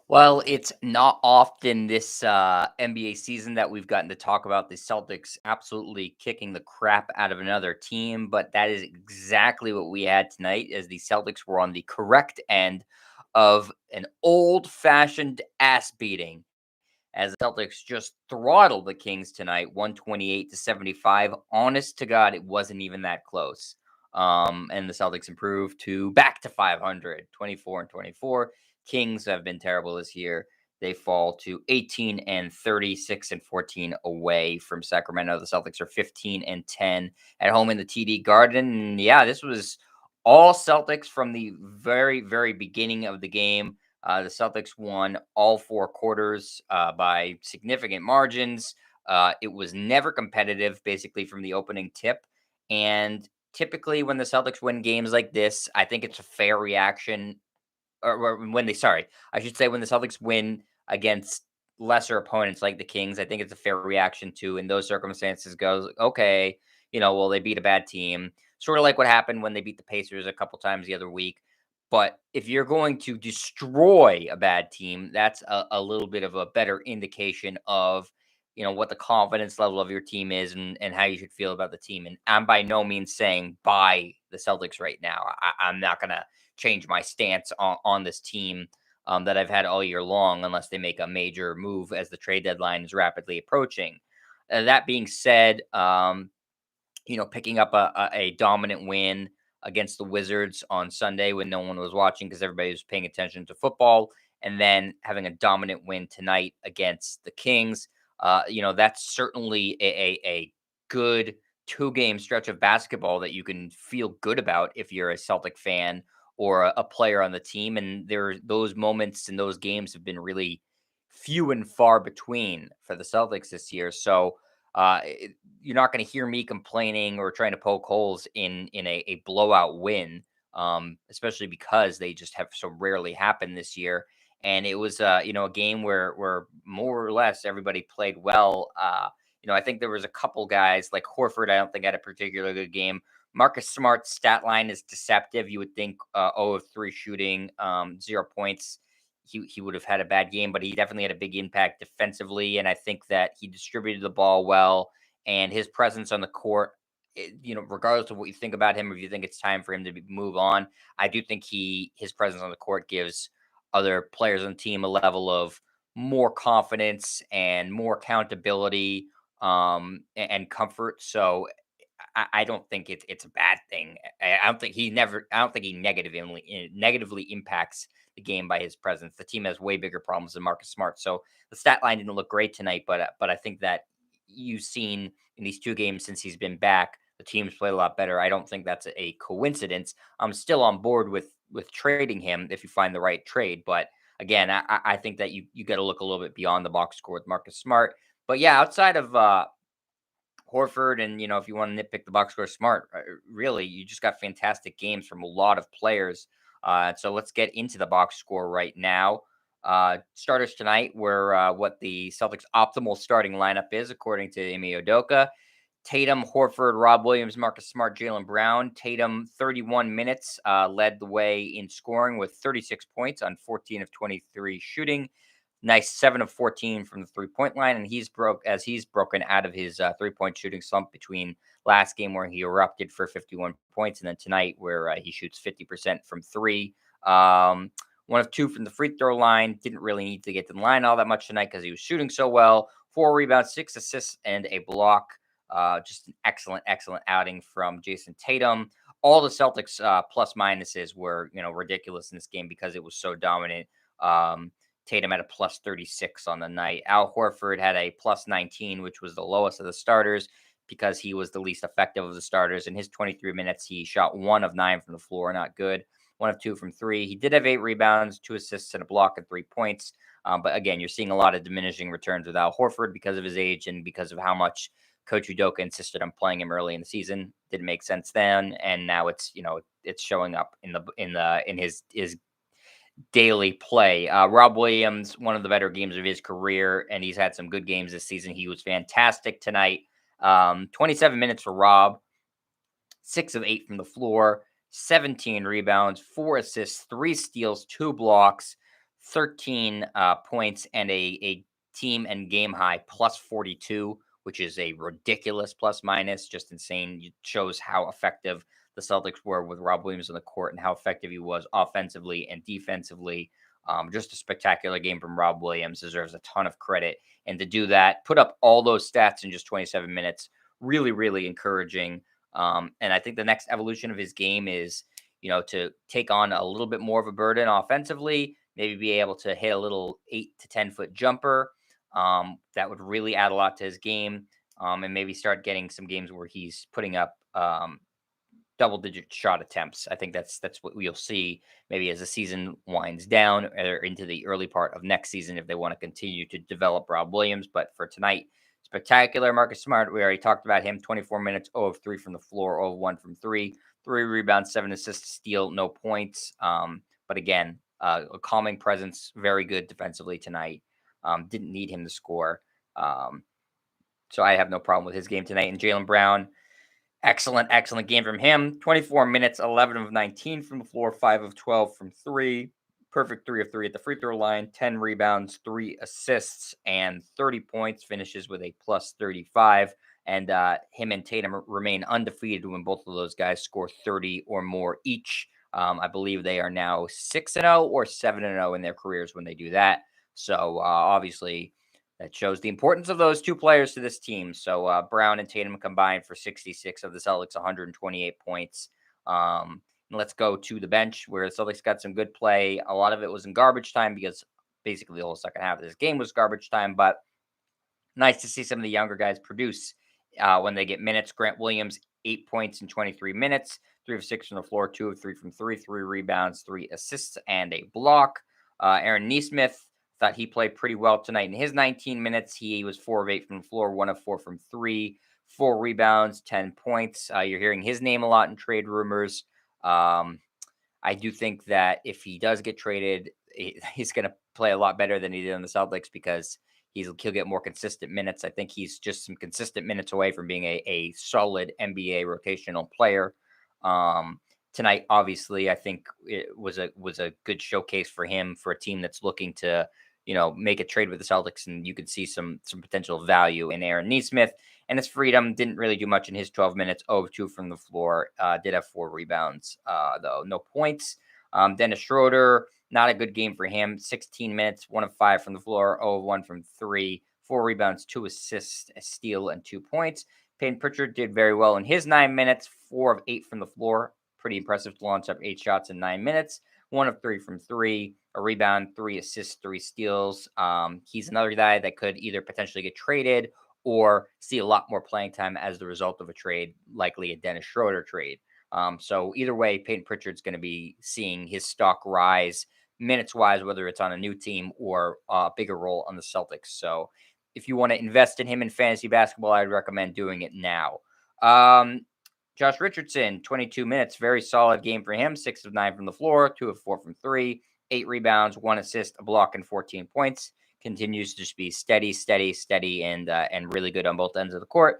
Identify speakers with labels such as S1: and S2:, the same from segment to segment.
S1: Well, it's not often this NBA season that we've gotten to talk about the Celtics absolutely kicking the crap out of another team, but that is exactly what we had tonight as the Celtics were on the correct end of an old-fashioned ass beating as the Celtics just throttled the Kings tonight, 128-75. Honest to God, it wasn't even that close. And the Celtics improved to back to 500, 24-24. Kings have been terrible this year. They fall to 18-36-14 away from Sacramento. The Celtics are 15-10 at home in the TD Garden. And yeah, this was all Celtics from the very, very beginning of the game. The Celtics won all four quarters by significant margins. It was never competitive, basically, from the opening tip. And typically, when the Celtics win games like this, I think it's a fair reaction. Or when they, sorry, I should say, when the Celtics win against lesser opponents like the Kings, I think it's a fair reaction to, in those circumstances, goes, okay, well, they beat a bad team. Sort of like what happened when they beat the Pacers a couple times the other week. But if you're going to destroy a bad team, that's a little bit of a better indication of, what the confidence level of your team is and how you should feel about the team. And I'm by no means saying buy the Celtics right now. I'm not going to change my stance on this team that I've had all year long unless they make a major move as the trade deadline is rapidly approaching. That being said, picking up a dominant win against the Wizards on Sunday when no one was watching because everybody was paying attention to football, and then having a dominant win tonight against the Kings. That's certainly a good two-game stretch of basketball that you can feel good about if you're a Celtic fan or a player on the team. And those moments and those games have been really few and far between for the Celtics this year. So you're not going to hear me complaining or trying to poke holes in a blowout win, especially because they just have so rarely happened this year. And it was a game where more or less everybody played well. I think there was a couple guys like Horford. I don't think had a particularly good game. Marcus Smart's stat line is deceptive. You would think 0 of 3 shooting, 0 points. He would have had a bad game, but he definitely had a big impact defensively. And I think that he distributed the ball well, and his presence on the court, regardless of what you think about him, or if you think it's time for him to move on, I do think his presence on the court gives other players on the team a level of more confidence and more accountability and comfort. So I don't think it's a bad thing. I don't think he negatively impacts the game by his presence. The team has way bigger problems than Marcus Smart. So the stat line didn't look great tonight, but I think that you've seen in these two games since he's been back, the team's played a lot better. I don't think that's a coincidence. I'm still on board with trading him if you find the right trade, but again, I think that you got to look a little bit beyond the box score with Marcus Smart. But yeah, outside of Horford, and if you want to nitpick the box score, Smart. Really, you just got fantastic games from a lot of players. So let's get into the box score right now. Starters tonight were what the Celtics' optimal starting lineup is, according to Ime Udoka. Tatum, Horford, Rob Williams, Marcus Smart, Jaylen Brown. Tatum, 31 minutes, led the way in scoring with 36 points on 14 of 23 shooting. Nice 7 of 14 from the 3-point line, and he's broken out of his 3-point shooting slump between last game where he erupted for 51 points, and then tonight where he shoots 50% from three. 1 of 2 from the free throw line. Didn't really need to get to the line all that much tonight because he was shooting so well. 4 rebounds, 6 assists, and a block. Just an excellent outing from Jason Tatum. All the Celtics plus minuses were ridiculous in this game because it was so dominant. Tatum had a plus 36 on the night. Al Horford had a plus 19, which was the lowest of the starters because he was the least effective of the starters. In his 23 minutes, he shot 1 of 9 from the floor. Not good. 1 of 2 from 3. He did have 8 rebounds, 2 assists, and a block and 3 points. But again, you're seeing a lot of diminishing returns with Al Horford because of his age and because of how much Coach Udoka insisted on playing him early in the season. Didn't make sense then, and now it's showing up in his daily play. Rob Williams, one of the better games of his career, and he's had some good games this season. He was fantastic tonight. 27 minutes for Rob, 6 of 8 from the floor, 17 rebounds, 4 assists, 3 steals, 2 blocks, 13 points and a team and game high plus 42, which is a ridiculous plus minus, just insane. It shows how effective the Celtics were with Rob Williams on the court and how effective he was offensively and defensively. Just a spectacular game from Rob Williams, deserves a ton of credit. And to do that, put up all those stats in just 27 minutes, really, really encouraging. And I think the next evolution of his game is, to take on a little bit more of a burden offensively, maybe be able to hit a little 8 to 10 foot jumper. That would really add a lot to his game. And maybe start getting some games where he's putting up double digit shot attempts. I think that's what we'll see maybe as the season winds down or into the early part of next season if they want to continue to develop Rob Williams. But for tonight, spectacular. Marcus Smart, we already talked about him. 24 minutes, 0 of 3 from the floor, 0 of 1 from 3, 3 rebounds, 7 assists, steal, no points. But again, a calming presence, very good defensively tonight. Didn't need him to score. So I have no problem with his game tonight. And Jaylen Brown, excellent game from him. 24 minutes, 11 of 19 from the floor, 5 of 12 from 3. Perfect 3 of 3 at the free throw line, 10 rebounds, 3 assists, and 30 points. Finishes with a plus 35. And him and Tatum remain undefeated when both of those guys score 30 or more each. I believe they are now 6-0 or 7-0 in their careers when they do that. So obviously, that shows the importance of those two players to this team. So Brown and Tatum combined for 66 of the Celtics, 128 points. Let's go to the bench where the Celtics got some good play. A lot of it was in garbage time because basically the whole second half of this game was garbage time. But nice to see some of the younger guys produce when they get minutes. Grant Williams, 8 points in 23 minutes, 3 of 6 from the floor, 2 of 3 from 3, 3 rebounds, 3 assists, and a block. Aaron Nesmith, thought he played pretty well tonight. In his 19 minutes, he was 4 of 8 from the floor, 1 of 4 from 3, 4 rebounds, 10 points. You're hearing his name a lot in trade rumors. I do think that if he does get traded, he's going to play a lot better than he did in the Celtics because he'll get more consistent minutes. I think he's just some consistent minutes away from being a solid NBA rotational player. Tonight, obviously, I think it was a good showcase for him for a team that's looking to, make a trade with the Celtics, and you could see some potential value in Aaron Nesmith. And his freedom didn't really do much in his 12 minutes. 0 of 2 from the floor. Did have 4 rebounds, though. No points. Dennis Schroeder, not a good game for him. 16 minutes, 1 of 5 from the floor. 0 of 1 from 3. 4 rebounds, 2 assists, a steal, and 2 points. Payton Pritchard did very well in his 9 minutes. 4 of 8 from the floor. Pretty impressive to launch up 8 shots in 9 minutes. 1 of 3 from 3, a rebound, 3 assists, 3 steals. He's another guy that could either potentially get traded or see a lot more playing time as the result of a trade, likely a Dennis Schroeder trade. So either way, Payton Pritchard's going to be seeing his stock rise minutes-wise, whether it's on a new team or a bigger role on the Celtics. So if you want to invest in him in fantasy basketball, I'd recommend doing it now. Josh Richardson, 22 minutes, very solid game for him. 6 of 9 from the floor, 2 of 4 from 3, 8 rebounds, 1 assist, a block, and 14 points. Continues to just be steady, and really good on both ends of the court.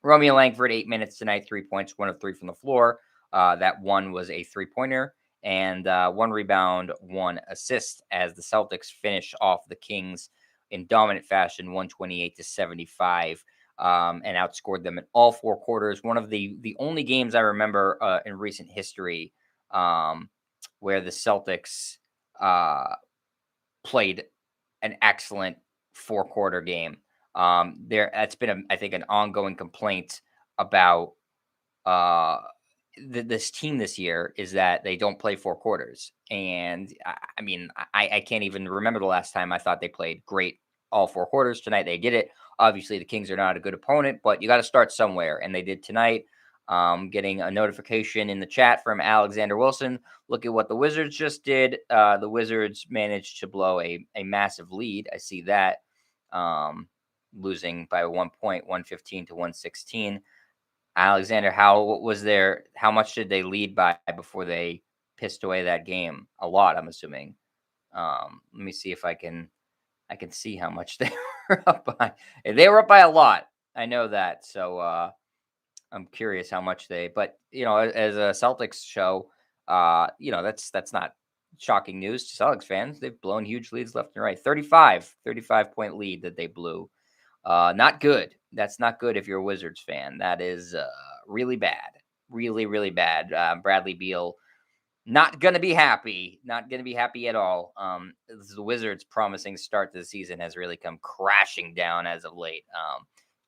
S1: Romeo Langford, 8 minutes tonight, 3 points, 1 of 3 from the floor. That one was a 3-pointer, and 1 rebound, 1 assist as the Celtics finish off the Kings in dominant fashion, 128-75. And outscored them in all 4 quarters. One of the only games I remember in recent history where the Celtics played an excellent 4-quarter game. That's been, I think, an ongoing complaint about this team this year is that they don't play 4 quarters. And I can't even remember the last time I thought they played great all 4 quarters. Tonight they did it. Obviously, the Kings are not a good opponent, but you got to start somewhere, and they did tonight. Getting a notification in the chat from Alexander Wilson. Look at what the Wizards just did. The Wizards managed to blow a massive lead. I see that. Losing by 1 point, 115-116. Alexander, how much did they lead by before they pissed away that game? A lot, I'm assuming. Let me see if I can see how much they were up by. They were up by a lot. I know that. So I'm curious how much but as a Celtics show, that's not shocking news to Celtics fans. They've blown huge leads left and right. 35 point lead that they blew. Not good. That's not good if you're a Wizards fan. That is really bad. Really, really bad. Bradley Beal not going to be happy. Not going to be happy at all. The Wizards' promising start to the season has really come crashing down as of late.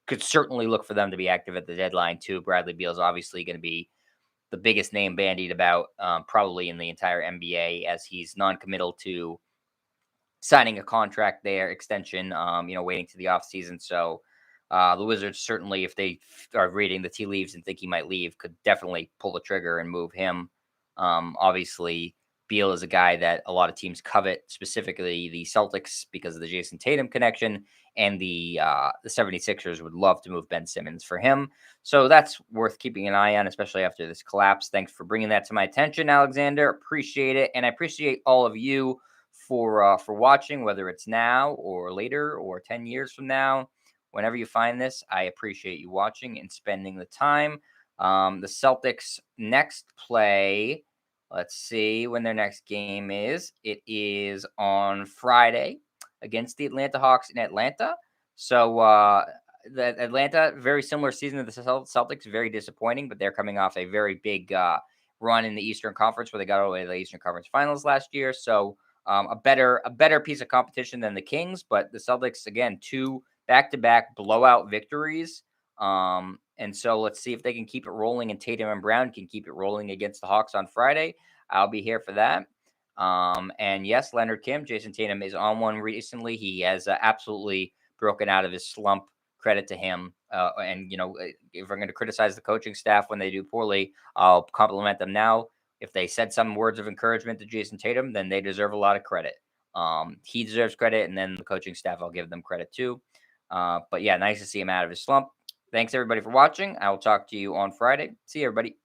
S1: Could certainly look for them to be active at the deadline, too. Bradley Beal is obviously going to be the biggest name bandied about probably in the entire NBA, as he's non-committal to signing a contract there, extension, waiting to the offseason. So the Wizards certainly, if they are reading the tea leaves and think he might leave, could definitely pull the trigger and move him. Obviously, Beal is a guy that a lot of teams covet, specifically the Celtics, because of the Jason Tatum connection, and the 76ers would love to move Ben Simmons for him. So that's worth keeping an eye on, especially after this collapse. Thanks for bringing that to my attention, Alexander. Appreciate it, and I appreciate all of you for watching, whether it's now or later or 10 years from now. Whenever you find this, I appreciate you watching and spending the time. The Celtics next play, let's see when their next game is. It is on Friday against the Atlanta Hawks in Atlanta. So the Atlanta, very similar season to the Celtics, very disappointing, but they're coming off a very big run in the Eastern Conference where they got all the way to the Eastern Conference Finals last year. So a better piece of competition than the Kings, but the Celtics, again, 2 back-to-back blowout victories. And so let's see if they can keep it rolling, and Tatum and Brown can keep it rolling against the Hawks on Friday. I'll be here for that. And yes, Leonard Kim, Jason Tatum is on one recently. He has absolutely broken out of his slump. Credit to him. And if I'm going to criticize the coaching staff when they do poorly, I'll compliment them now. If they said some words of encouragement to Jason Tatum, then they deserve a lot of credit. He deserves credit, and then the coaching staff, I'll give them credit too. But yeah, nice to see him out of his slump. Thanks everybody for watching. I will talk to you on Friday. See you, everybody.